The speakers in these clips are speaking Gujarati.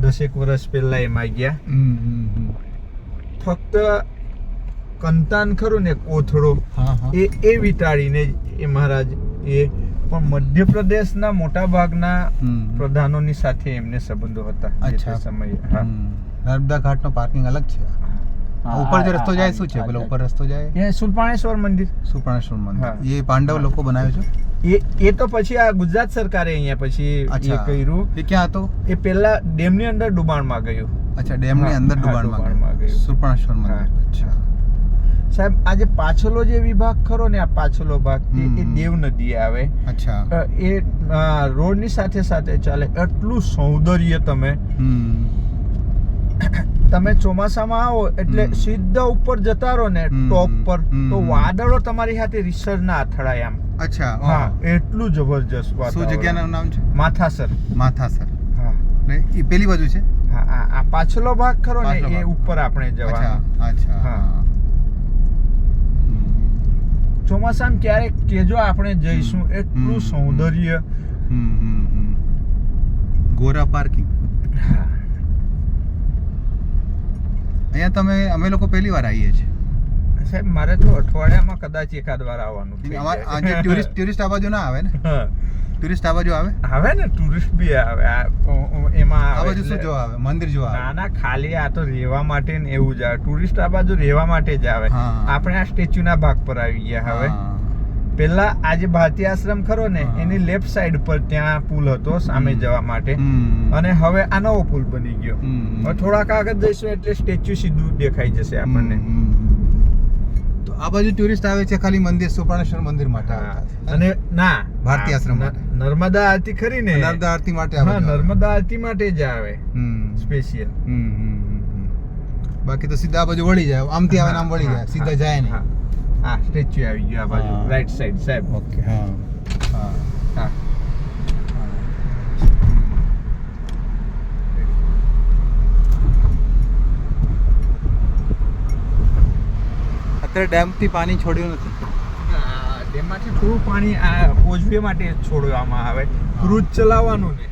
10 વર્ષ પહેલા એમાં ગયા. ફક્ત કંતાન ખરું ને કોથળો એ વિટાડીને એ મહારાજ એ પણ મધ્યપ્રદેશના મોટા ભાગના પ્રધાનોની સાથે એમને સંબંધો હતા તે સમયે. નર્મદા ઘાટનો પાર્કિંગ અલગ છે. ઉપર જે રસ્તો જાય શું છે? પેલો ઉપર રસ્તો જાય એ સુલપાણેશ્વર મંદિર. સુલપાણેશ્વર મંદિર એ પાંડવ લોકો બનાવ્યો છે. એ તો પછી આ ગુજરાત સરકારે અહીંયા પછી એ કર્યું. એ ક્યાં હતો? એ પેલા ડેમની અંદર ડુબાણમાં ગયું. અચ્છા, ડેમની અંદર ડુબાણમાં ગયું. સુલપાણેશ્વર મંદિર. અચ્છા સાહેબ, આજે પાછલો જે વિભાગ ખરો ને, આ પાછલો ભાગ એ દેવ નદી આવે. અચ્છા, એ રોડની સાથે સાથે ચાલે. એટલું સૌંદર્ય તમે ચોમાસામાં આવો એટલે સીધા ઉપર જતા રહો ને ટોપ પર, તો વાદળો તમારી સાથે રીસર ના અથડાય આમ. અચ્છા, હા, એટલું જબરજસ્ત વાતાવરણ. શું જગ્યાનું નામ છે? માથાસર. માથાસર. હા, ને એ પેલી બાજુ છે. હા, આ પાછલો ભાગ ખરો ને એ ઉપર આપણે જવાનું. અચ્છા, હા. ચોમાસામાં ક્યારેક કેજો આપણે જઈશું. એટલું સૌંદર્ય. ગોરા પાર્કિંગ. હા, અહીંયા અમે લોકો પહેલી વાર આવીએ છીએ સાહેબ. મારે તો અઠવાડિયામાં કદાચ એકાદ વાર આવવાનું છે. આજે ટુરિસ્ટ આ બાજુ ના આવે ને? ટુરિસ્ટ આ બાજુ આવે ને, ટુરિસ્ટ બી આવે. એમાં આ બાજુ શું જોવા આવે? મંદિર જોવા આવે? ના, ખાલી આ તો રહેવા માટે ને એવું જ આવે. ટુરિસ્ટ આ બાજુ રહેવા માટે જ આવે. આપણે આ સ્ટેચ્યુ ના ભાગ પર આવી ગયા હવે. પેલા આજે ભારતીય આશ્રમ ખરો ને એની લેફ્ટ સાઈડ પર ત્યાં પુલ હતો સામે જવા માટે, અને હવે આ નવો પુલ બની ગયો. હવે થોડાક આગળ જઈશું એટલે સ્ટેચ્યુ સીધું દેખાઈ જશે આપણને. તો આ બાજુ ટુરિસ્ટ આવે છે ખાલી મંદિર, સુપર્ણેશ્વર મંદિર માટે. અને ના, ભારતીય આશ્રમ માટે નર્મદા આરતી ખરી ને, નર્મદા આરતી માટે. હા, નર્મદા આરતી માટે જ આવે સ્પેશિયલ. બાકી તો સીધા આ બાજુ વળી જાય. આમથી આવે આમ વળી જાય, સીધા જાય ને. હા, સ્ટેચ્યુ આવી ગયો આ બાજુ રાઈટ સાઈડ સાહેબ. ઓકે. હા હા હા. અત્યારે ડેમ થી પાણી છોડ્યું નથી. ડેમમાંથી થોડું પાણી આ કોઝવે માટે છોડવામાં આવે. ક્રૂઝ ચલાવવાનું ને.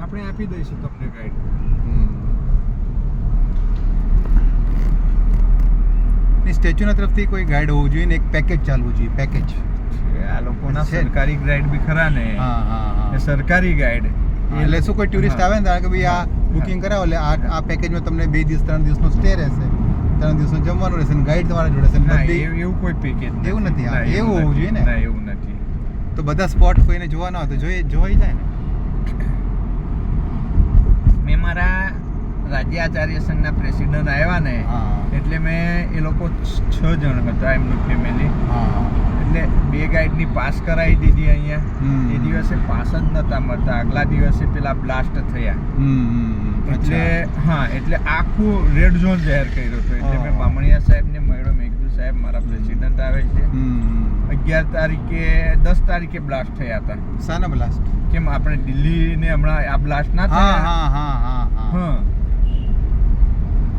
આપણે આપી દઈશું તમને ગાઈડ. સ્ટેચ્યુના તરફથી કોઈ ગાઈડ હોવું જોઈએ ને, એક પેકેજ ચાલવું જોઈએ. પેકેજ આ લોકોના સરકારી ગાઈડ બી ખરા ને. હા, સરકારી ગાઈડ એટલે શું કોઈ ટુરિસ્ટ આવે ને કે ભાઈ આ બુકિંગ કરાવો એટલે આ પેકેજમાં તમને 2 દિવસ 3 દિવસનો સ્ટે રહેશે, 3 દિવસનું જમવાનું રહેશે, ગાઈડ તમારા જોડે છે. એવું કોઈ પેકેજ એવું નથી. એવું હોવું જોઈએ ને. એવું નથી. તો બધા સ્પોટ કોઈને જોવા ના હોય તો જોઈ જાય ને. મેં મારા રાજ્ય આચાર્ય સંઘના પ્રેસિડન્ટ આવ્યા ને, એટલે મેં એ લોકો 6 જણ હતા એમનું ફેમિલી. એટલે 2 ગાઈડની પાસ કરાવી દીધી અહીંયા. એ દિવસે પાસ જ નતા મળતા, આગલા દિવસે પેલા બ્લાસ્ટ થયા. એટલે હા, એટલે આખું રેડ ઝોન જાહેર કર્યો હતો. એટલે મેં બામણિયા સાહેબને મળ્યો. મેં કીધું સાહેબ મારા પ્રેસિડન્ટ આવે છે. 11 તારીખે 10 તારીખે બ્લાસ્ટ થયા હતા. શાના બ્લાસ્ટ? કેમ આપણે દિલ્હી ને હમણાં આ બ્લાસ્ટ ના થયા? હા,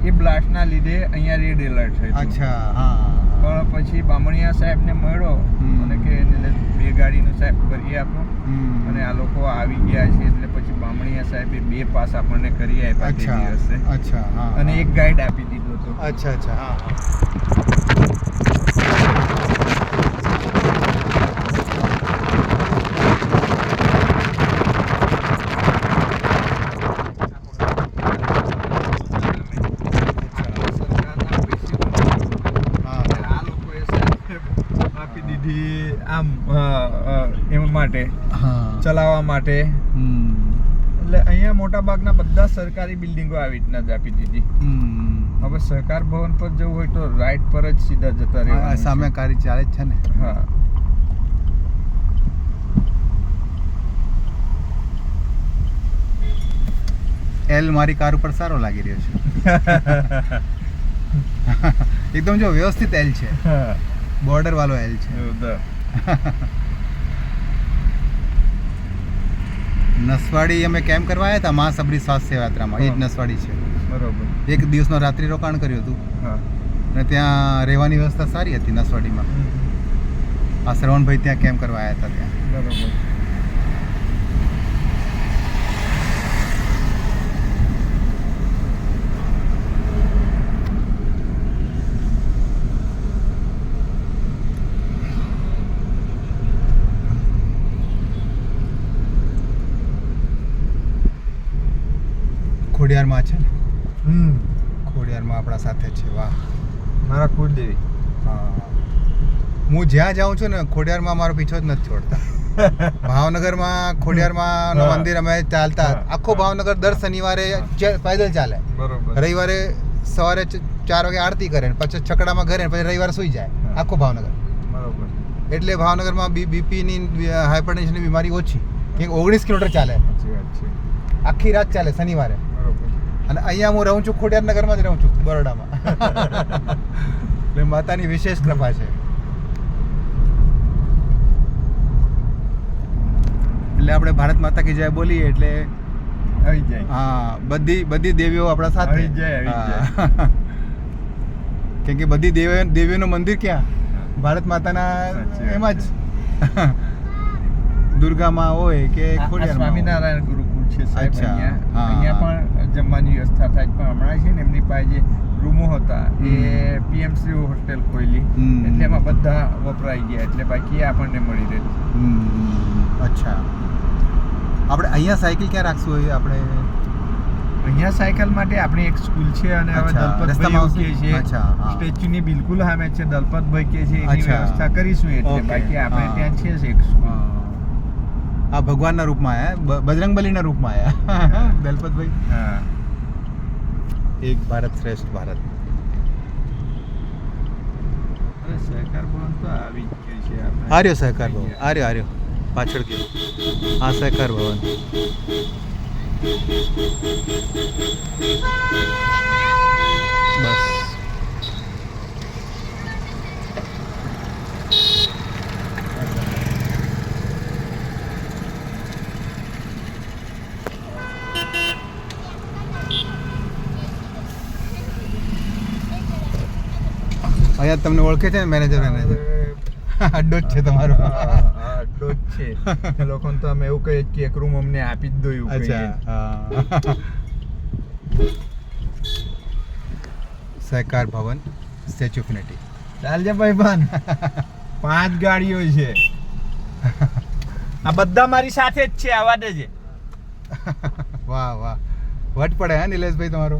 એ બ્લાસ્ટ ના લીધે અહીંયા રેડ એલર્ટ થયું. અચ્છા, હા. પણ પછી બામણિયા સાહેબને મળ્યો અને કે 2 ગાડીનું સાહેબ કરી આપો, અને આ લોકો આવી ગયા છે. એટલે પછી બામણિયા સાહેબે 2 પાસ આપણને કરી આપ્યા તે દિવસે. અચ્છા, હા. અને 1 ગાઈડ આપી દીધો હતો. અચ્છા, હા. આપી દીધી આમ એમાં માટે હા ચલાવવા માટે. એટલે અહીંયા મોટા ભાગના બધા સરકારી બિલ્ડિંગો આવી રીતના જ આપી દીધી. હવે સહકાર ભવન પર જવું હોય તો રાઈટ પર જ સીધા જતા રહેવાનું. સામે કારી ચાલે જ છે ને. હા એલ મારી કાર ઉપર સારો લાગી રહ્યો છે. એકદમ જો વ્યવસ્થિત એલ છે, બોર્ડર વાળો એલ છે. નસવાડી અમે કેમ્પ કરવા આવ્યા હતા મહાસબરી સ્વાસ્થ્ય યાત્રામાં. એ જ નસવાડી છે. બરોબર. એક દિવસનો રાત્રિ રોકાણ કર્યું હતું. હા અને ત્યાં રહેવાની વ્યવસ્થા સારી હતી નસવાડીમાં. આ શ્રવણભાઈ ત્યાં કેમ્પ કરવા આવ્યા હતા ત્યાં. બરોબર. ખોડિયારમાં છે ને. ખોડિયારમાં આપણા સાથે છે. વાહ મારા કુળદેવી. હા હું જ્યાં જાઉં છું ને ખોડિયારમાં મારો પીછો જ નથી છોડતા. ભાવનગરમાં ખોડિયારમાં મંદિર અમે ચાલતા આખો ભાવનગર દર શનિવારે પેદલ ચાલે. બરોબર. રવિવારે સવારે 4 વાગે આરતી કરે ને પછી છકડામાં ઘરે પછી રવિવારે સુઈ જાય. આખો ભાવનગર. બરોબર. એટલે ભાવનગરમાં બીપીની હાઇપરટેન્શનની બીમારી ઓછી. કેમ 19 કિલોમીટર ચાલે. સાચી વાત છે. આખી રાત ચાલે શનિવારે. અને અહીંયા હું રહું છું ખોડિયારનગરમાં જ રહું છું બરોડામાં. એટલે માતાની વિશેષ કૃપા છે. એટલે આપણે ભારત માતા કી જય બોલીએ એટલે આવી જાય. હા બધી દેવીઓ આપણા સાથે આવી જાય. કેમ કે બધી દેવીઓનું મંદિર ક્યાં ભારત માતાના એમાં જ. દુર્ગામાં હોય કે ખોડિયારમાં. સ્વામિનારાયણ ગુરુકુળ છે સાહેબ. અચ્છા. અહીંયા પણ જમવાની વ્યવસ્થા થાય પણ હમણાં છે ને એમની પાસે જે રૂમો હતા એ પીએમસી હોસ્ટેલ ખોલી એટલે એમાં બધા વપરાઈ ગયા એટલે બાકી આપણને મળી રહે. અચ્છા આપણે અહીંયા સાયકલ ક્યાં રાખશું હોય આપણે? અહીંયા સાયકલ માટે આપણી એક સ્કૂલ છે અને હવે દલપતભાઈ કે છે સ્ટેચ્યુની બિલકુલ સામે છે. દલપતભાઈ કે છે એની વ્યવસ્થા કરીશું એટલે બાકી આપણે ત્યાં છે જ એક સ્કૂલ. આ ભગવાનના રૂપમાં આયા, બજરંગબલીના રૂપમાં આયા દલપતભાઈ. હા એક ભારત શ્રેષ્ઠ ભારત. અરે સહકાર ભવન તો આવી જ ગયું છે આપણે. આર્યો સહકાર ભવન. આર્યો પાછળ ગયો. આ સહકાર ભવન. બસ અહીંયા તમને ઓળખે છે ને મેનેજર અડ્ડો જ છે તમારો. અડ્ડો જ છે. એ લોકોને તો અમે એવું કહીએ કે એક રૂમ અમને આપી જ દો એવું કહીએ. અચ્છા. સહકાર ભવન સ્ટેચ્યુ ઓફ યુનિટી. ચાલજે ભાઈ ભાન. 5 ગાડીઓ છે. આ બધા મારી સાથે જ છે. આવા દેજે. વાહ વાહ વટ પડે હે નિલેશભાઈ તમારો.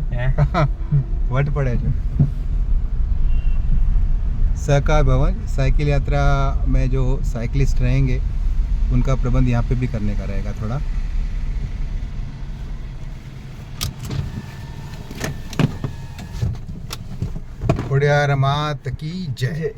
वट पड़े जो सहकार भवन साइकिल यात्रा में जो साइकिलिस्ट रहेंगे उनका प्रबंध यहाँ पे भी करने का रहेगा थोड़ा। खोडियार मात की जय।